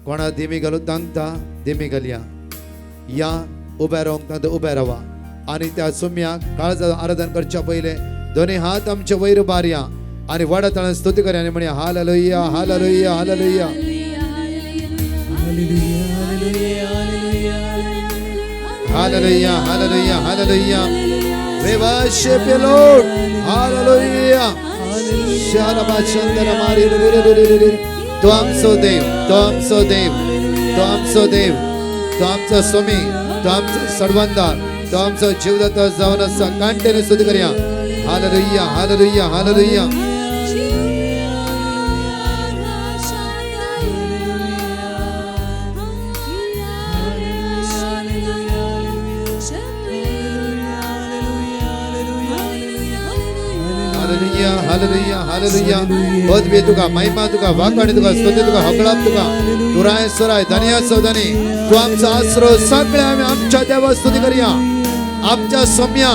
कोणा दिमी घालून तांगता दिमी घालया या उभ्या रावंक तांकां उभ्या रावा आणि त्या सुम्याक काळजा आराधन करच्या पहिले दोन्ही हात आमचे वयर बारया आणि वडा तळान स्तुती करया आणि म्हणया hallelujah hallelujah hallelujah hallelujah hallelujah hallelujah we worship you Lord hallelujah shalaba chandra mari तो आमचो देव तो आमचो देव तो आमचो देव तो आमचा स्वामी तो आमचा सर्वंदार तो आमचा जीवदाता जावन आसा कांटेने स्तुती करया hallelujah hallelujah hallelujah hallelujah hallelujah hallelujah पदवी तुका महिमा तुका वाकाणी तुका स्तुती तुका हगळाप तुका तुराय सराय धन्या सौधनी तू आमचा आसरो सगळे आम्ही आमच्या देवा स्तुती करया आमच्या सोम्या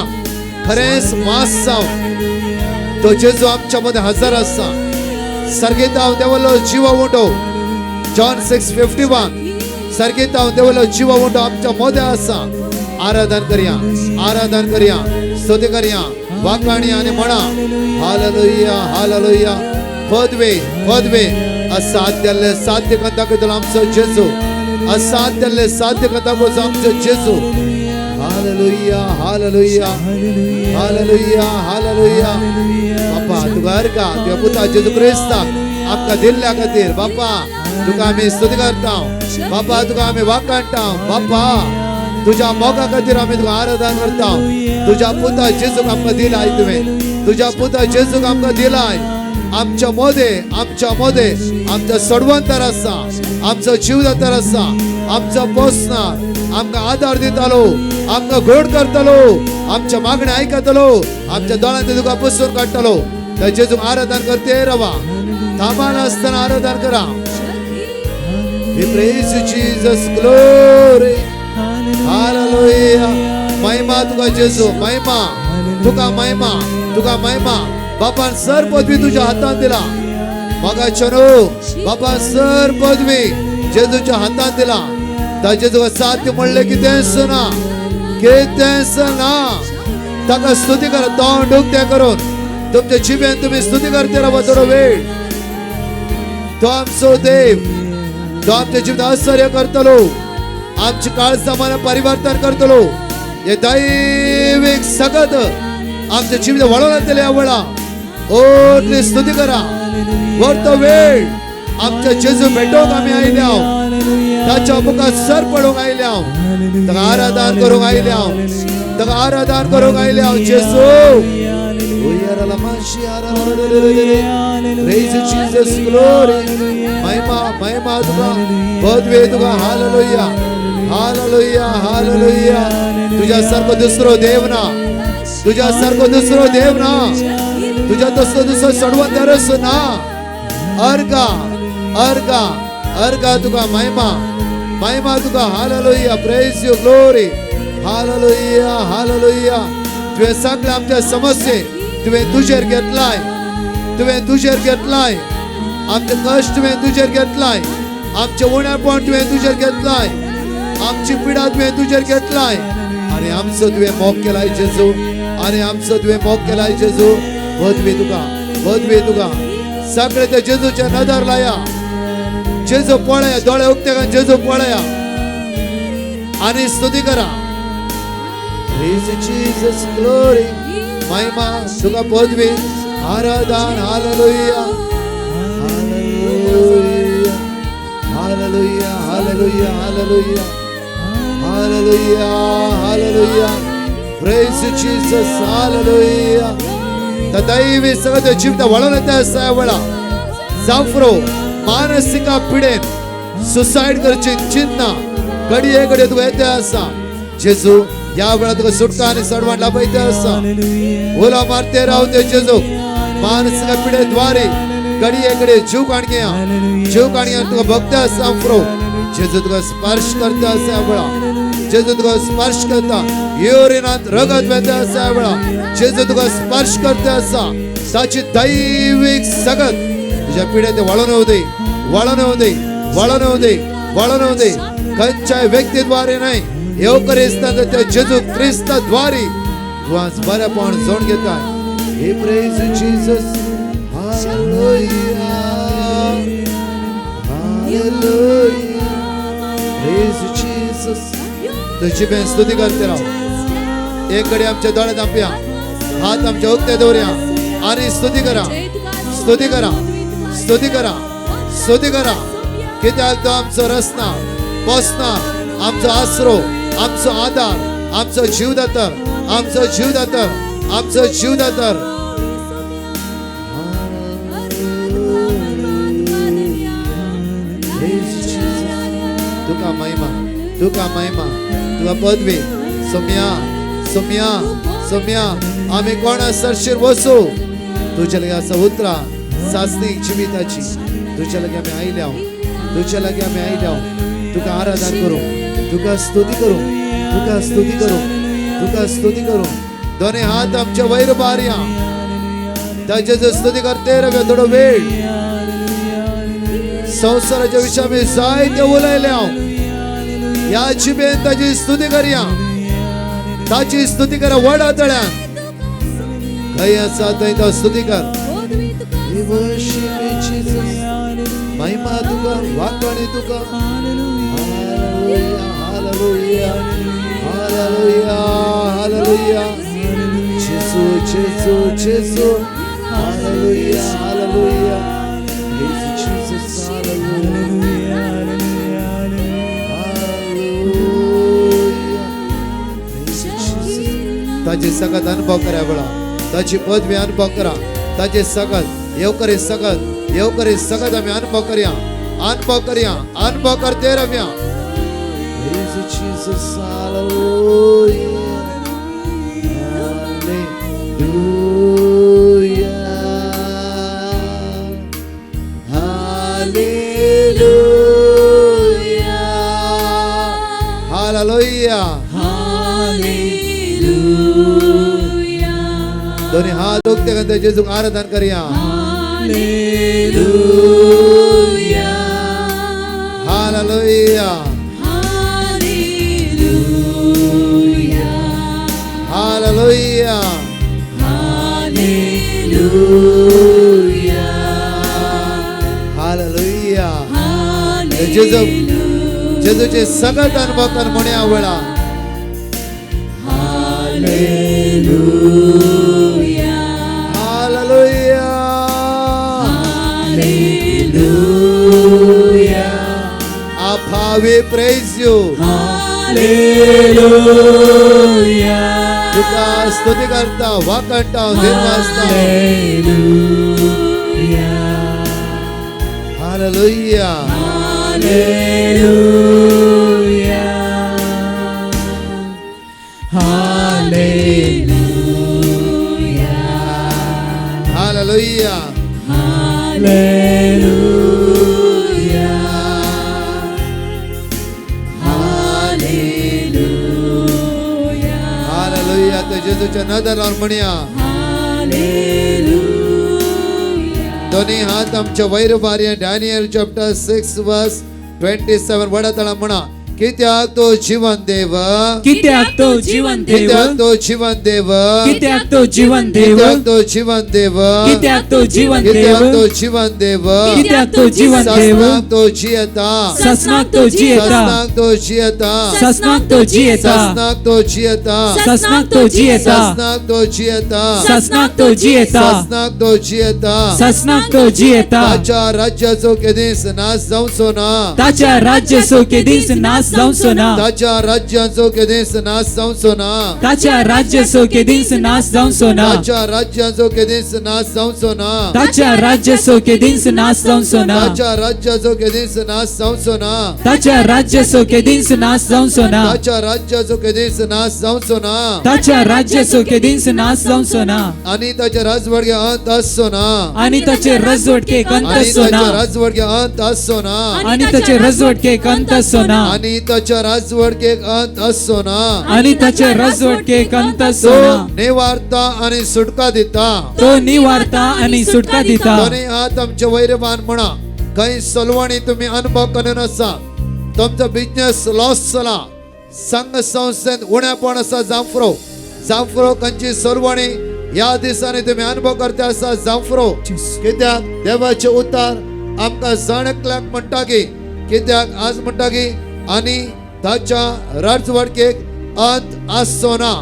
खरेच मास जाव तो जेजू आमच्या मध्ये हजर आसा सर्गेत हांव देवलो जीव उठो जॉन 6:51 सर्गेत हांव देवलो जीव उठो आमच्या मध्ये आसा आराधन करया स्तुती करया वाकाणी आणि म्हणा हालेलुया हालेलुया पदवे असाध्याले साध्य करता तुला आमचो जेजू असाध्याले साध्य करता आमचो जेजू हालेलुया हालेलुया हालेलुया हालेलुया बापा तुका हरका तुझ्या पुता जेजू क्रिस्ताक आमकां दिल्ल्या खातीर बापा तुका आमी स्तुती करता बापा तुका आमी वाकाणटा बापा तुझ्या मोगा खातीर आमी तुका आराधन करता तुझ्या पुता जेजूक आमकां दिलाय तुवें तुझ्या पुता जेजूक आमकां दिलाय आमच्या मोदे आमचा सोडवंतर आसा आमचो जीवदातार आसा आमचो पोसणार आमकां आदार दितालो आमकां घोड करतलो आमच्या मागण्या आयकतलो आमच्या दोळ्यांत तुका पुसून काडटलो त्या जेजूक आराधन करते रावा थांबा नासतना आराधन करा We praise you Jesus glory Hallelujah महिमा तुका जेजू महिमा तुका महिमा बापान सर पदवी तुझ्या हातात दिला मगा चनो बापा सर पदवी जेजूच्या हातात दिला त्या जेजूका साध्य म्हणले कितेंच ना ताका स्तुती करा तोंड उक्ते करून तुमच्या जिभेन तुम्ही स्तुती करते रावा थोडो वेळ तो आमचो देव तो आमच्या जिभेत आश्चर्य करतलो आमची काळजामध्ये परिवर्तन करतलो हे दैविक सगत आमच्या जिभेत वळून येतले या वेळा ओटली स्तुती करा वरतो वेळ आमच्या जेजू भेटोक आम्ही आयल्या ताच्या मुखार सर पडोंक आयल्या ताका आराधन करूंक आयल्या जेजू Praise Jesus glory महिमा तुका पदवी तुका हालेलुया हालेलुया हालेलुया तुझ्या सारखो दुसरो देव ना तुझ्या दुसरो सोडवंतरच ना अर्गा तुका महिमा तुका hallelujah praise you glory hallelujah तुवें सगळे आमच्या समस्ये तुवें तुजेर घेतलाय आमचे कष्ट तुवें तुजेर घेतलाय आमचे उणेपण तुवें तुजेर घेतलाय आमची पिडा तुवें तुजेर घेतलाय आणि आमचो तुवें मोग केलाय जेजू पदवी तुका सगळे त्या जेजूच्या नदर लाया जेजू पळया दोळे उक्ते करून जेजू पळया आणि स्तुती करा Praise Jesus glory महिमा तुका पदवी आराधन hallelujah hallelujah hallelujah hallelujah hallelujah hallelujah Praise Jesus hallelujah त्या दैवी सगळ्या जीवित वळून येता असा वेळा जाफरो मानसिक पिडेन सुसाइड करची चिन्ह घडये घडये तुका येता असा जेजू या वेळा तुका सुटका आणि सडवण लाभयते असा ओला मारते रावते जेजू मानसिक पिडे द्वारे घडये घडये जीव काणगे तुका भक्त असा फ्रो जेजू तुका स्पर्श करता असा वेळा जेजू तुका स्पर्श करता युरिनात रगत वेता असा वेळा जेजू तुका स्पर्श करता असा ताची दैविक सगत तुझ्या पिढे ते वळून येऊ दे वळणू दे खंयच्याय व्यक्तीद्वारे नाही येवकर दिसता त्या जेजू ख्रिस्ताद्वारे तू आज बरेपण जोड घेताय हे praise Jesus hallelujah hallelujah praise Jesus तुझी बेन स्तुती करते राव एक घडी आमच्या दोळ्यात आपल्या हात आमच्या उक्ते दवरया आणि स्तुती करा स्तुती करा स्तुती करा स्तुती करा कित्याक तो आमचो रस्ना पोसना आमचो आसरो आमचो आधार आमचो जीवदातर आमचो जीवदातर आमचो जीवदातर तुका महिमा तुका महिमा तुका पदवी सोम्या सोम्या सोम्या आम्ही कोणा सरशीर वसू तुझ्या लगे असं उतरा सासनिक जिविताची तुझ्या लगे आम्ही आयल्या तुझ्या लगे आम्ही आयल्या तुका आराधन करू तुका स्तुती करू तुका स्तुती करू तुका स्तुती करू दोन्ही हात आमच्या वैर बार्या त्याची स्तुती करते रे थोडं वेळ संसाराच्या विषयामध्ये जायते उलयल्या या जिबेन ताची स्तुती करया ताची स्तुती करा वडा तळ्यान खंय आसा थंय तो स्तुती कर महिमा तुका वाकणी तुका हालेलुया हालेलुया हालेलुया जेसू जेसू जेसू हालेलुया हालेलुया जीसस हालेलुया ताची सगत अनुभव करा बळा ताची पदवी अनुभव करा ताचे सगत येवकरी सगत आम्ही अनुभव करया अनुभव करते रम्या Jesus hallelujah hallelujah hallelujah hallelujah दोन्ही हात उगते गंते जेजू आराधन करूया hallelujah hallelujah hallelujah hallelujah जेजूचे सगळं अनुभव कर म्हणे आवडा hallelujah hallelujah hallelujah Abba we praise you hallelujah तुका स्तुती करता वाकणता निर्वासता hallelujah hallelujah hallelujah hallelujah hallelujah hallelujah तो जेजूच्या नादालावर म्हणया दोन्ही हात आमच्या वैर बार्या डॅनियल चॅप्टर 6 वर्स 27 वडा तळा म्हणा कित्याक तो जीवन देव कित्याक तो जीवन देव कित्याक तो जीवन देव कित्याक तो जीवन देव कित्याक तो जीवन देव कित्याक तो जीवन कित्याक देव तो जीवन देव कित्याक तो जीवन देव सस्नाक तो जियता सस्नाक तो जियता सस्नाक तो जियता सस्नाक तो जियता सस्नाक तो जियता सस्नाक तो जियता सस्नाक तो जियता सस्नाक तो जियता सस्नाक तो जियता सस्नाक तो जियता ताच्या राज्याचो केदीस नाश जावचो ना ताच्या राज्याचो केदीस नाश जावचो ना ताच्या राज्याचो केदीस नाश जावचो ना ताच्या राज्याचो केदीस नाश जावचो ना ताच्या राज्याचो केदीस नाश जावचो ना ताच्या राज्याचो केदीस नाश जावचो ना ताच्या राज्याचो केदीस नाश जावचो ना ताच्या राज्याचो केदीस नाश जावचो ना ताच्या राज्याचो केदीस नाश जावचो ना ताच्या राज्याचो केदीस नाश जावचो ना आणि ताच्या राजवडगे अंत आसचो ना आणि ताचे रजवटके अंत आणि आसचो ताच्या ना राजवडगे अंत आसचो ना आणि ताचे रजवटके अंत आसचो ना आणि ताच्या राजवडगे अंत आसचो ना आणि ताचे रजवटके अंत आसचो तो ना निवारता आणि सुटका दिता तो निवारता आणि सुटका दिता दोन्ही हात आमचे वैरवान म्हणा काही सलवणी तुम्ही अनुभव करून असा तुमचो बिझनेस लॉस जाला संघ संस्थेत उणेपण आसा जांफरो खंयची सरवणी ह्या दिसांनी तुम्ही अनुभव करता आसा जांफरो कित्याक देवाचे उतार आमकां जाणकल्याक म्हणटा की कित्याक आज म्हणटा की आनी ताच्या राजवडकेक अंत आसचो ना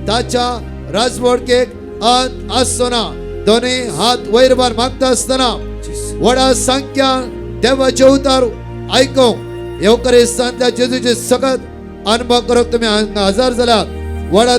ताच्या राजवडकेक अंत आसचो ना दोन्ही हात वयर भार मागता आसतना व्हडा संख्यान देवाचे उतार आयकूंक येवकरिस्तांतल्या जेजूचे सगत अनुभव करप तुम्ही हजार जाल्यार व्हडा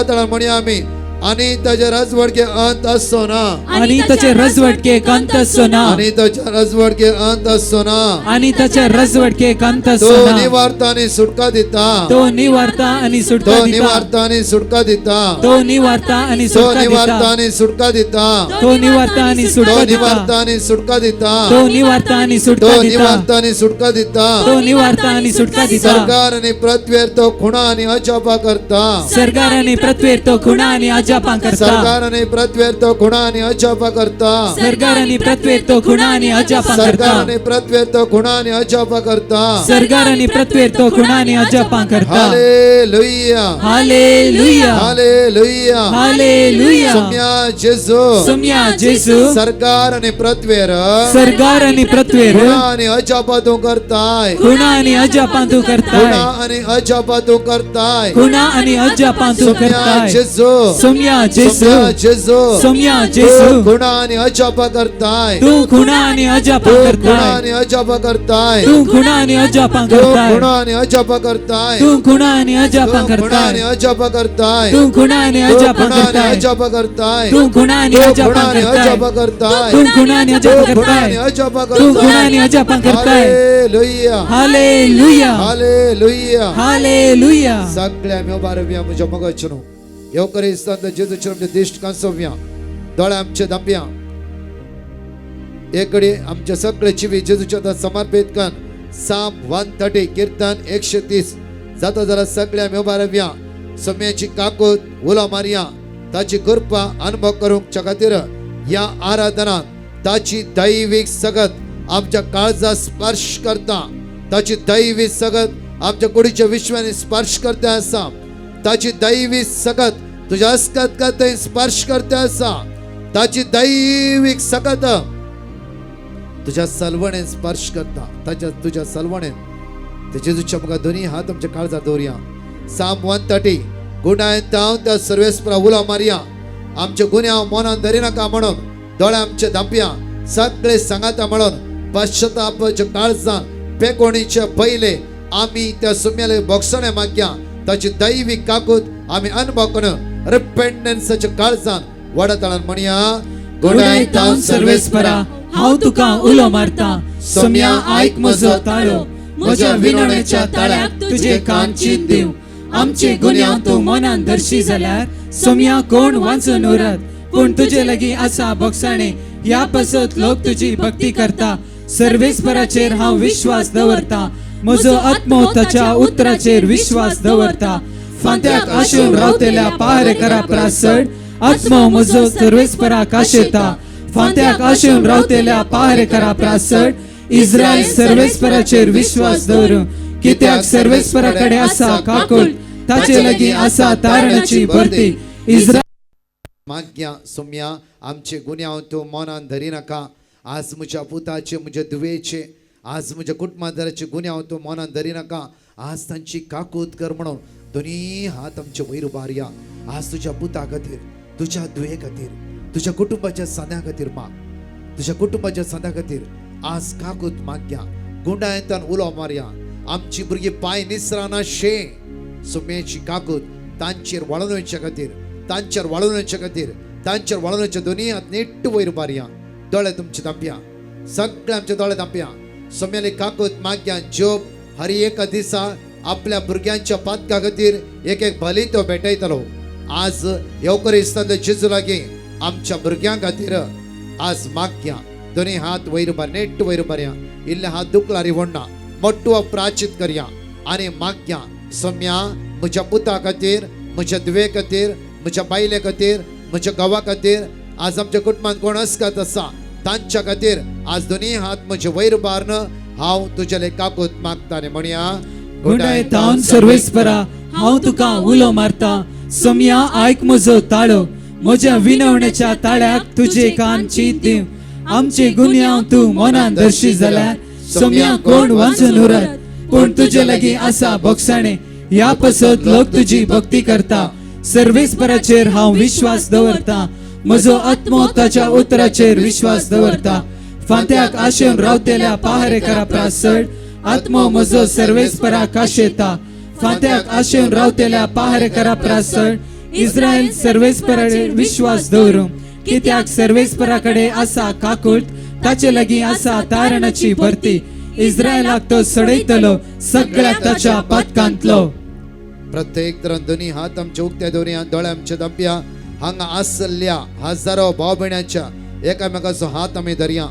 तळान म्हणया आमी आणि ताच्या राजवडके अंत आसचो ना आणि ताचे रजवटकेक अंत आसचो ना आणि ताच्या राजवडके अंत आसचो ना आणि ताच्या रजवटकेक अंत तो आसचो ना निवारता आणि सुटका दिता तो निवारता आणि सुटका तो दिता निवारता आणि सुटका दिता तो निवारता आणि तो सुटका निवारता दिता आणि सुटका दिता तो निवारता आणि तो सुटका दिता निवारता आणि सुटका दिता तो निवारता आणि तो सुटका दिता निवारता आणि सुटका दिता तो निवारता आणि सुटका दिता सरकार आणि पृथ्वीर तो खुणा आणि अजापा करता सरकार आणि पृथ्वीर तो खुणा आणि अजापां करता सरकार आणि पृथ्वीर तो खुणा आणि अजापा करता सरकार आणि पृथ्वीर तो खुणा आणि अजापां सरकार करता आणि पृथ्वीर तो खुणा आणि अजापा करता सरकार आणि पृथ्वीर तो खुणा आणि अजापां करता हालेलुया हालेलुया हालेलुया हालेलुया सम्या जेजू सम्या जेजू सरकार आणि पृथ्वीर सरकार आणि पृथ्वीर खुणा आणि अजापा तू करताय खुणा आणि अजापां तू करताय खुणा आणि अजापा तू करताय खुणा आणि अजापां तू सम्या करताय जेजू सम्या जेजू सम्या जेजू सम्या जेजू खुणा आणि अजापा करताय तू खुणा आणि अजापां खुणा करताय आणि अजापा करताय तू खुणा आणि अजापां करताय खुणा आणि अजापा करताय तू खुणा आणि अजापां खुणा आणि करताय अजापा करताय तू खुणा आणि अजापां खुणा आणि करताय अजापा करताय तू खुणा आणि खुणा अजापां आणि अजापा करताय करताय तू खुणा आणि अजापां खुणा आणि करताय अजापा तू खुणा करताय आणि अजापां करताय हालेलुया हालेलुया हालेलुया हालेलुया सगळ्या मेवबारव्या म्हज्या मगचनो येवकरिस्तांत जेजूचे आमचे दिश्ट कांसोव्या दोळे आमचे दांप्या एकडे आमचे सगळे जिवी जेजूच्या हातांत समर्पित कर साम 130 कीर्तन 130 जाता जाल्यार सगळ्या मेवबारव्या सम्याची काकूत उलो मारया ताची कृपा अनुभव करूंक खातीर ह्या आराधनांत ताची दैवीक सगत आमच्या काळजा स्पर्श करता ताची दैवी सगत आमच्या कुडीच्या विश्वानी स्पर्श करता आसा ताची दैवी सगत तुझ्या अस्कत थंय स्पर्श करता आसा ताची दैवीक सगत तुझ्या सलवणेन स्पर्श करता तुझ्या सलवणेन ते जेजूच्या मुखार दोन्ही हात आमच्या काळजात दवरया साम 130 गुणायत हांव त्या सर्वेस्परा उलो मारया आमचे गुन्हे हांव मनान धरिनाका म्हणून दोळे आमचे धांपया सगळे सांगाता म्हणून पश्चातापाच्या काळजान पेकोणीचे पयले आमी त्या सुम्याले बोगसणे मागया ताची दैवीक काकूत आमी अनुभव करून रिपेंटन्साच्या काळजान व्हडा तळान म्हणया गुणायत हांव सर्वेस्परा हांव तुका उलो मारता सम्या आयक म्हजो ताळो म्हज्या विनवणेच्या ताळ्याक तुझे कान चीत दिव आमचे गुन्यांव तूं मनान धरशी जाल्यार सम्या कोण वाचून उरत पूण तुजे लागीं आसा बोगसाणे ह्या पासत लोक तुजी भक्ती करता सर्वेस्पराचेर हांव विश्वास दवरता म्हजो आत्मो ताच्या उतराचेर विश्वास दवरता फांत्याक आशून रावतेल्या पहारेकरा प्रासड आत्मो म्हजो सर्वेस्पराक आशेता फांत्याक आशून रावतेल्या पहारेकरा प्रासड इस्रायल सर्वेस्पराचेर विश्वास दवरूं कित्याक सर्वेस्पराकडे आसा काकूळ ताचे लागीं आसा तारणाची भरती इस्रायल माग्या सोम्या आमचे गुन्यांव तूं मनान धरिनाका आज म्हज्या पुताचे म्हज्या दुवेचे आज म्हज्या कुटुंबादाराचे गुन्यांव तूं मनान धरिनाका आज तांची काकूत कर म्हणून दोन्ही हात आमचे वयर उबारया आज तुझ्या पुता खातीर तुझ्या दुये खातीर तुझ्या कुटुंबाच्या सद्या खातीर माग तुझ्या कुटुंबाच्या सद्या खातीर आज काकूत माग्या गुंडायतान उलो मारया आमची भुरगीं पांय निसराना शे सुमेची काकूत तांचेर वळोवच्या खातीर तांचेर वळोवच्या खातीर तांचेर वळोवच्या दोन्ही हात नीट वयर उबारया दोळे तुमचे दांपया सगळे आमचे दोळे दांपया सोम्याली काकूत माग्या जोब हर एका दिसा आपल्या भुरग्यांच्या पातका खातीर एक भली तो भेटयतलो आज येवकरिस्तांत जेजू लागीं आमच्या भुरग्यां खातीर आज माग्या दोन्ही हात वयर उबार नेट वयर उबारया इल्ले हात दुखलारी व्हडना मोठो प्राचित करया आनी माग्या सोम्या म्हज्या पुता खातीर म्हज्या दुवे खातीर म्हज्या बायले खातीर म्हज्या गांवा खातीर आज आमच्या कुटुंबात कोण अस्कत आसा तांच्या खातीर आज दोन्ही हात म्हजे वयर उबारन हांव तुजे लेखाकूत मागता आनी म्हणया गुंडायतावन सर्वेस्परा हांव तुका उलो मारता सोम्या आयक म्हजो ताळो म्हज्या विनवणेच्या ताळ्याक तुजे कान चीत दिव आमचे गुन्यांव तू मनान दर्शी जाल्यार सोम्या कोण वाचून उरत कोण तुजे लागीं आसा बोगसाणे ह्या पसत लोक तुजी भक्ती करता सर्वेस्पराचेर हांव विश्वास दवरता म्हजो आत्मो ताच्या उतराचेर विश्वास दवरता फांत्याक आशेवन रावतेल्या पहारेकारा प्रासड आत्मो म्हजो सर्वेस्परा काशेता फांत्याक आशेवन रावतेल्या पहारेकारा प्रासड इस्रायल सर्वेस्पराचेर विश्वास दवरूं कित्याक सर्वेस्पराकडे आसा काकूट ताचे लागीं आसा तारणाची भरती इस्रायलाक तो सडयतलो सगळ्याक ताच्या पातकांतलो प्रत्येक तरान दोनी हात आमचे उक्ते दवरया दोळे आमचे दांपया हांगा आसल्या हजारो भाव भयणांच्या एकामेकाचो हात आमी धरया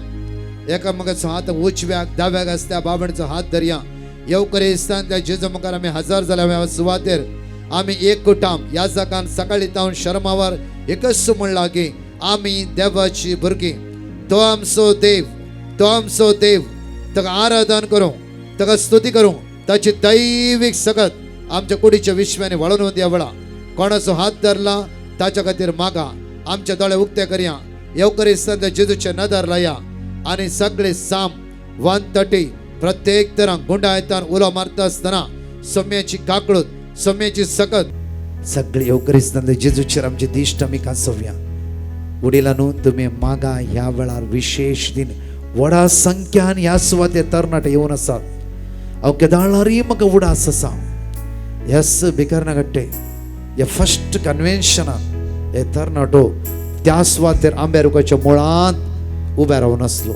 एकामेकाचो हात उजव्याक दाव्याक आसल्या भाव भयणीचो हात धरया येवकरेस्तान त्या जेजू मुखार आमी हजार जाल्या सुवातेर आमी एक कुटाम ह्या जागान सकाळी तावन शर्मावर एकच म्हणला की आमी देवाची भुरगीं तो आमचो देव ताका आराधन करूं ताका स्तुती करूं ताची दैवीक सकत आमच्या कुडीच्या विश्वाने वळून देवळा कोणाचो हात धरला ताच्या खातीर मागा आमचे दोळे उक्ते करया येवकरेस्तान जेजूचे नदर लाया आनी सगळे साम 130 प्रत्येक तरां गुंडायतान उलो मारता आसतना सोम्याची काकळूत सोम्याची सकत सगळे येवकरेस्तान जेजूचेर आमचे दिश्ट आमी कांसोवया उडिला न्हू तुमी मागा ह्या वेळार विशेष दिन व्हडा संख्यान ह्या सुवातेर तरणाटे येवन आसात हांव केदारळारी म्हाका उडास आसा यस बिकारना गट्टे या फर्स्ट कन्वेन्शनान हे तरणाटो त्या सुवातेर आंबेरुकाच्या मुळांत उबे रावन आसलो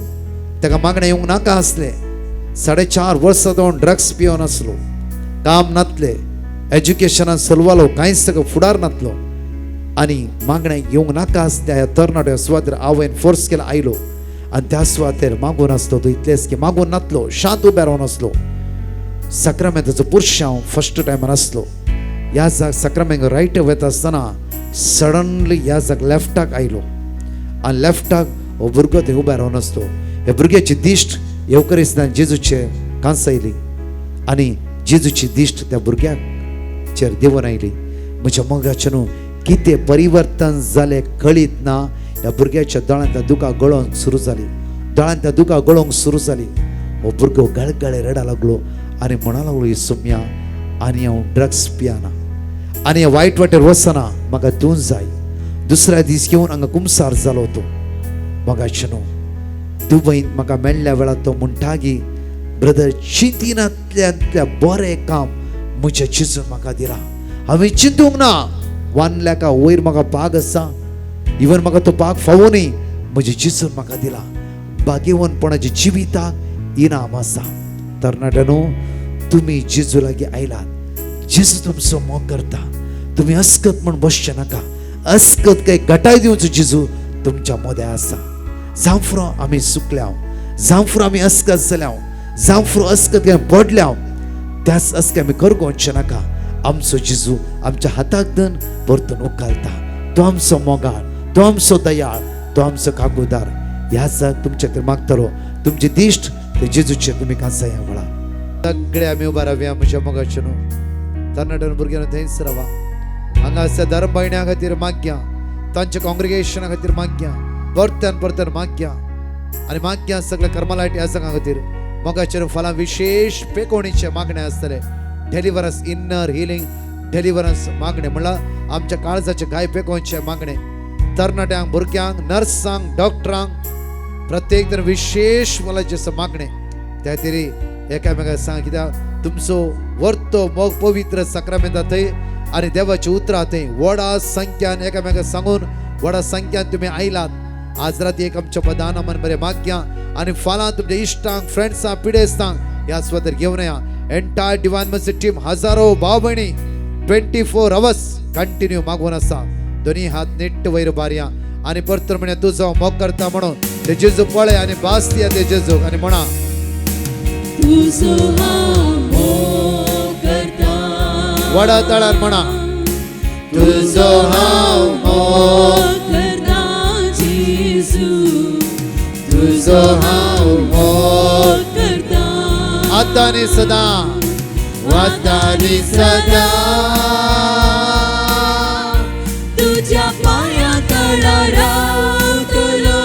ताका मागणें येवंक नाका आसले 4.5 वर्सां जावन ड्रग्स पिवन आसलो काम नातले एज्युकेशनान चलवालो कांयच ताका फुडार नातलो आनी मागणें येवंक नाका आसल्या ह्या तरणाट्या सुवातेर हांवें फोर्स केला आयलो आनी त्या सुवातेर मागून आसलो तो इतलेच की मागून नातलो शांत उबे रावन आसलो सक्रामेंताचो पुरुश हांव फर्स्ट टायमार आसलो ह्या जाग सक्रामेंत रायट वता आसतना सडनली ह्या जाग लेफ्टाक आयलो आनी लेफ्टाक हो भुरगो थंय उबे रावन आसलो हे भुरग्याची दिश्ट येवकरेस्तान जेजूचे कांसयली आनी जेजूची दिश्ट त्या भुरग्याचेर देंवन आयली म्हज्या मोगाचें न्हू कितें परिवर्तन जालें कळीत ना ह्या भुरग्याच्या दोळ्यांतल्या दुकां गळोवंक सुरू जाली दोळ्यांतल्या दुकां गळोवंक सुरू जाली हो भुरगो गळगळे रडा लागलो आनी म्हणा लागलो सोम्या आनी हांव ड्रग्स पियाना आनी हांव वायट वाटेर वचना म्हाका तूं जाय दुसऱ्या दीस येवन हांगा कुमसार जालो तो मोगाचें न्हू दुबईंत म्हाका मेळ्ळ्या वेळार तो म्हणटा की ब्रदर चिंतिनांतल्या बरें काम म्हज्या जेजून म्हाका दिलां हांवें चिंतूंक ना 1 लाखा वयर म्हाका पाग आसा इवन म्हाका तो पाग फावो न्ही म्हज्या जेजून म्हाका दिला बागेवनपणाच्या जिविताक इनाम आसा तरणाट्यानो तुमी जेजू लागीं आयलात जेजू तुमचो मोग करता तुमी अस्कत म्हण बसचे नाका अस्कत काय गटाय दिवचो जेजू तुमच्या मोदें आसा जावं फुरो आमी सुकल्या जावं फुरो आमी अस्कत जाल्या जावं फुरो अस्कत काय पडल्या त्याच अस्के आमी करगोवचे नाका आमचो जेजू आमच्या हाताक धन परतून उखालता तो आमचो मोगाळ तो आमचो दयाळ तो आमचो काकूदार ह्या जाग तुमचे खातीर मागतलो तुमचे दिश्ट ते जेजूचे तुमी कांसया वळा सगळे आमी उबा रावया म्हज्या मोगाचे न्हू तरणाट्यान भुरग्यांनी थंयच रावा हांगा आसा धर्म भयण्यां खातीर माग्या तांच्या कॉंग्रिगेशना खातीर माग्या परत्यान माग्या आनी माग्या सगळे कर्मलायटी आसा खातीर मोगाचेर फलां विशेष पेकोवणीचे मागणे आसतले डेलिव्हरन्स इन्नर हिलिंग डेलिव्हरन्स मागणे म्हणल्यार आमच्या काळजाचे गाय पेकोवचे मागणे तरणाट्यांक भुरग्यांक नर्सांक डॉक्टरांक प्रत्येक जण विशेष मोलाचे मागणे त्या खातीर एकामेकाक सांग कित्याक तुमचो वर्तो मोग पवित्र सक्रामेंत थंय आनी देवाची उतरां थंय व्हडा संख्यान एकामेकाक सांगून व्हडा संख्यान तुमी आयलात आज राती एक आमच्या पदान मन बरें माग्या आनी फाल्यां तुमच्या इश्टांक फ्रेंड्सांक पिडेस्तांक ह्या सुवातेर घेवन या एंटायर डिवायन मर्सी टीम हजारो भाव भयणी 24 hours कंटिन्यू मागून आसा दोनी हात नेट्ट वयर बारया आनी परतर म्हणे तुजो मोग करता म्हणून ते जेजू पळय आनी बास दिया ते जेजूक आनी म्हणा तुजो हांव मोग करता वडा तळार म्हणा तुजो हांव मोग करता जेजू तुजो हांव मोग करता आतानी सदा वातानी सदा तुझ्या पाया तळा रावतलो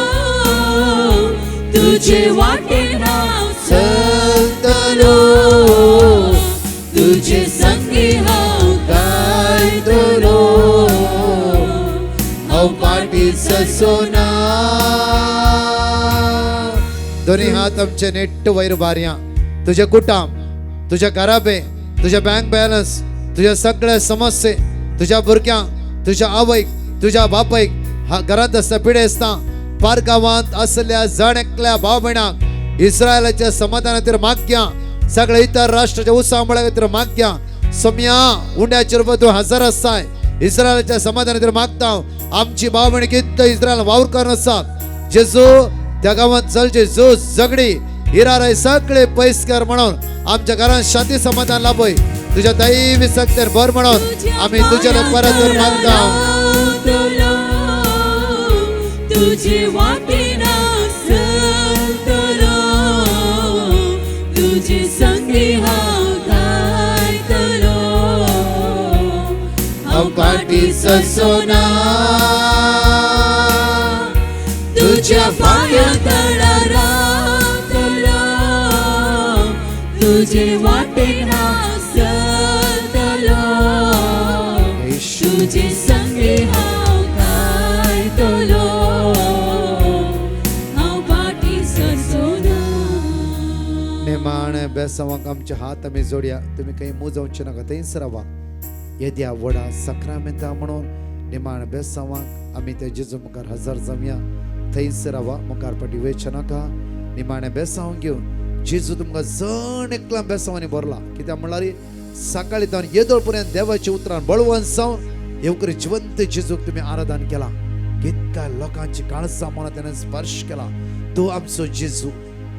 तुझे वाटे नाव चलतलो तुझे संगी हाव गायतलो हांव पाटी ससोना दोन्ही हात आमचे नेट्ट वयर बारया तुझे कुटुंब तुझ्या घराबे तुझ्या बँक बॅलन्स तुझ्या सगळ्या समस्ये तुझ्या भुरग्यांक तुझ्या आवयक तुझ्या बापायक घरांत आसता पिडे आसता पार गांवांत असल्या जण एकल्या भाव भयणांक इस्रायलाच्या समाधाना खातीर मागया सगळ्या इतर राष्ट्राच्या उत्साहा खातीर मागया सोम्या उंड्याचेर तूं हजर आसाय इस्रायलाच्या समाधाना खातीर मागता आमची भाव भयण कित्त इस्रायल वावर करन आसा जेजू त्या गांवांत चलचे जो झगडी हिराराय सगळे पयसकार म्हणून आमच्या घरांत शांती समाधान लाभय तुझ्या दैवी शक्तीर भर म्हणून आम्ही तुझ्या परत मागता तुझे वाटेना चलतलो तुझे संगी हाव गायतलो हांव पाटी ससोना तुझ्या पाया तळा रावतलो तुझे वाटेना चलतलो तुझे संगी हाव गायतलो हांव पाटी ससोना नेमाण बेसवांक आमचे हात आमी जोडया तुम्ही काही मुजवचे नाका थंयच रावा येद्या वडा सक्रामेंता म्हणून निमाण बेसवांक आमी ते जेजू मुखार हजर जावया थंयच रावा मुखार पाटी वयचे नाका निमाणे बेसांव घेवन जेजू तुमकां जण एकला बेसांवांनी भरला कित्याक म्हणल्यार सकाळी जावन येदोळ पर्यंत देवाच्या उतरान बळवंत जावन येवकरी जिवंत जेजूक तुमी आराधन केला कितका लोकांची काळजां मनांत ताणें स्पर्श केला तो आमचो जेजू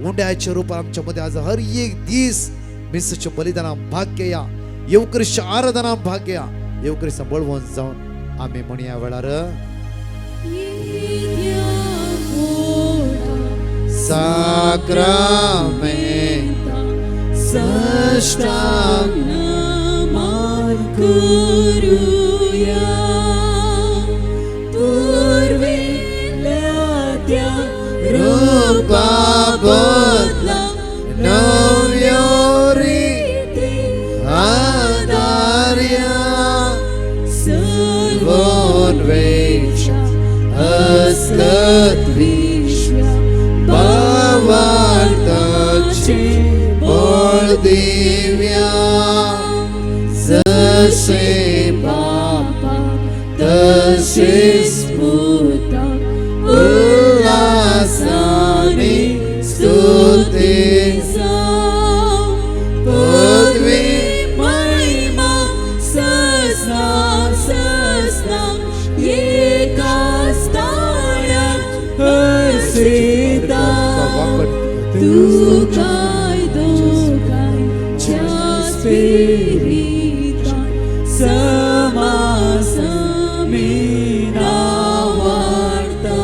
उंड्याच्या रुपान आमच्या मध्ये आज हर एक दीस मिसाच्या बलिदानाक भाग घेया येवकरीच्या आराधनाक भाग घेया येवकरीचा बळवंत जावन आमी म्हणया वेळार Sacramento Sashtam naman kuruya Purvilatya Rupa Bodla Navyori Adarya Sarvon Vesha Askat Vishwa Bavartachi Bol Divya Zase Papa Tase Sputa Ullasani Stuti Pudvi Mahima Sasnam Sasnam Yekastaya Hasita Tu kai do kai Jaspirita Sama samina varta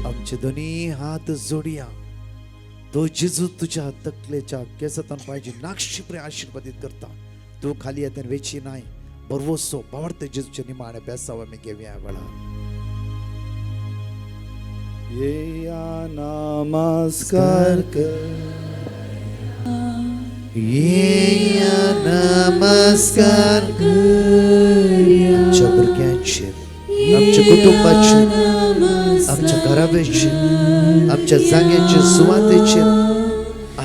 आमचे दोन्ही हात जोडया तो जेजू तुझ्या तकलेच्या केसातून पाहिजे नाक्षिप्रे आशीर्वादित करता तू खाली येते वेची नाही बरोवसो पावडते जेजूच्या निमाणे बेसावा मी घेऊया वेळा ये या नमस्कार कर ये या नमस्कार कर आमच्या भुरग्यांचेर आमच्या कुटुंबाचेर आमच्या घराबेचेर आमच्या जाग्याचेर सुवातेचेर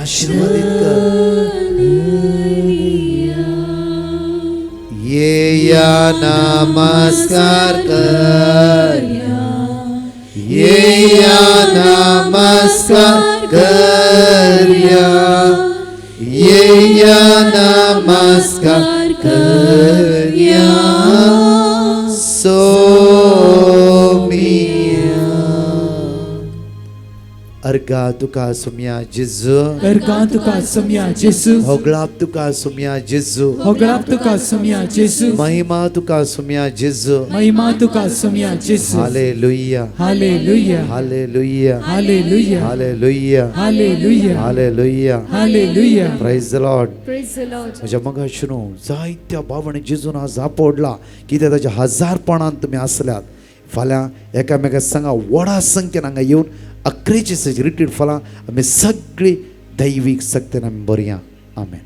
आशीर्वादित कर ये या नमस्कार कर ये या नमस्कार कर ये या नमस्कार कर सोमिया अर्गा तुका सुम्या जेजू अर्गा तुका सोम्या जेजू होगळाप तुका सुम्या जेजू होगळाप तुका सोम्या जेजू महिमा तुका सुम्या जेजू महिमा तुका सोम्या जेजू hallelujah hallelujah hallelujah hallelujah hallelujah hallelujah hallelujah hallelujah praise the Lord Praise the Lord. म्हज्या मगाशनो जायत्या भावांनी जेजून आज आपडला कित्याक ताच्या हजारपणान तुमी आसल्यात फाल्यां एकामेका सांगा व्हडा संख्येन हांगा येवन अकरेची रिट्रीट फाल्यां आमी सगळी दैवीक सक्तीन आमी बरया आमेन.